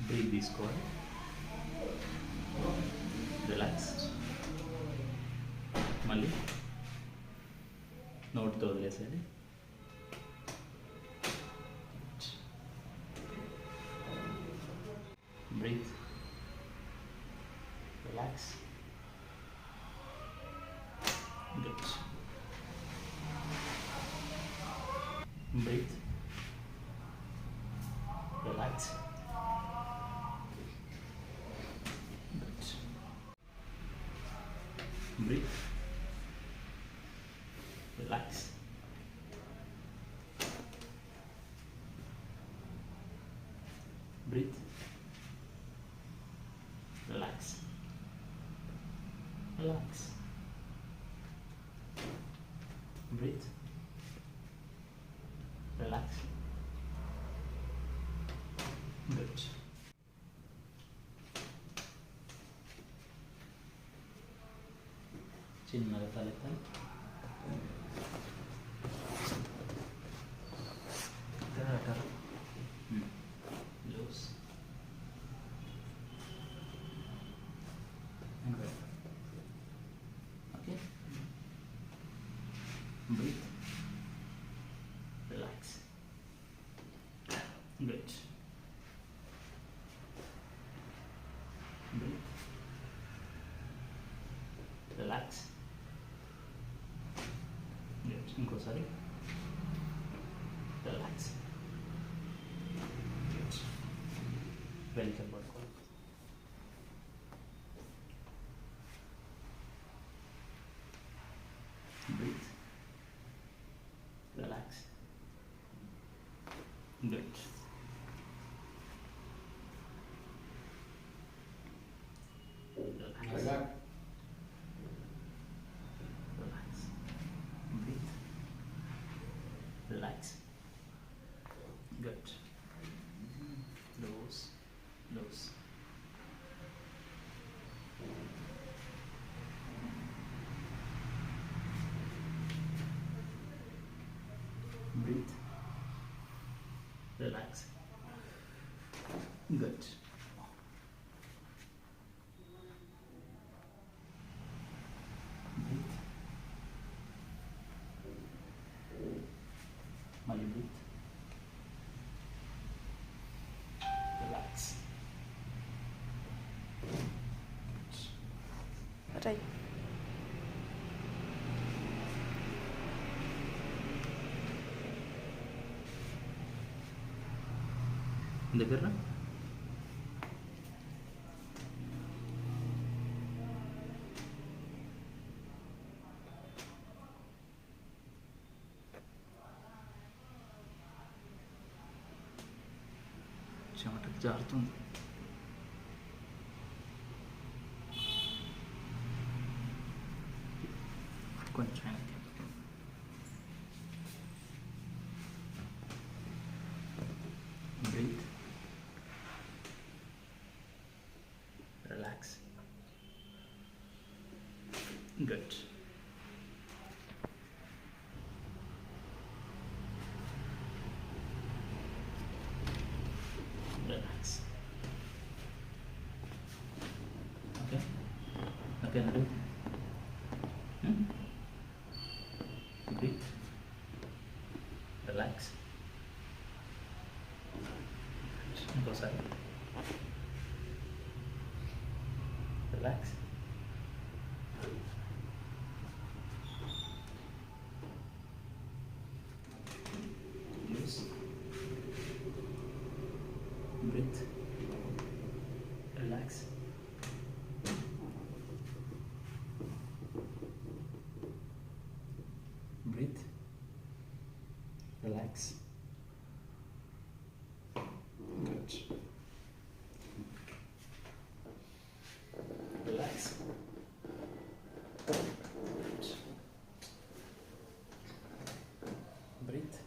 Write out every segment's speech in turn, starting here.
Breath తీసుకోవాలి. Relax. మళ్ళీ నోటితో వదిలేసేది. Breathe. Relax. Good. Breathe. Relax. Good. Breathe. Relax. Breathe. Relax. Relax. Breathe. Relax. Good. చిన్నగా తలెత్తాలి. Loose. And right. Okay. Breathe. Relax. Good. Breathe. Relax. Good. ఇంకోసారి. Relax. Good. Welcome పడుకోవాలి. Breathe. Relax. Good. Relax. Relax. Breathe. Relax. Good. Loose. Loose. Breathe. Relax. Good. Breathe. Mali breathe. Relax. Right. దగ్గర చెమటకు జారుతుంది. కొంచెం వెనక్కి. Breathe. Relax. Good. Relax. Okay. Okay, now do. Breathe. Relax. ఇంకోసారి. Relax. Loose. Breathe. Relax. Breathe. Relax. Good. Relax. Good. Breathe.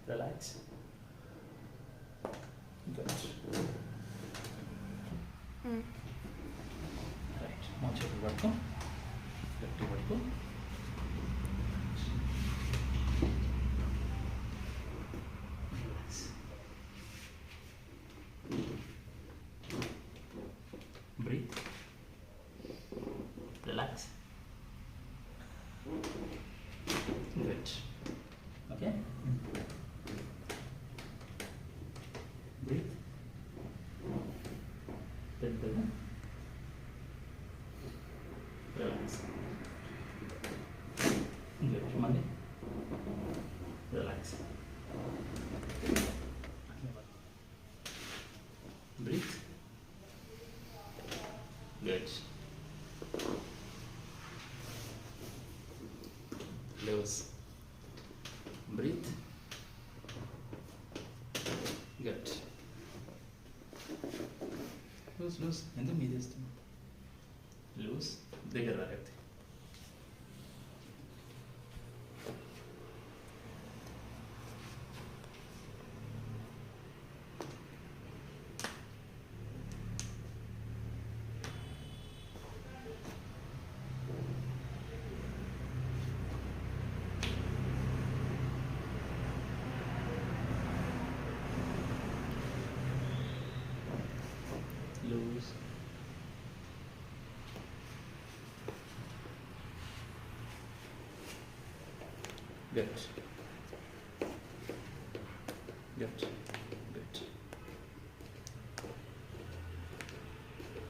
Relax. Good. Right. Now check the work. Left work. Relax. Good. Loose. Breathe. Good. Loose. ఎందుకు మీద వేస్తున్నా? Loose. దగ్గర రాగత్తి. Loose. Good. Good.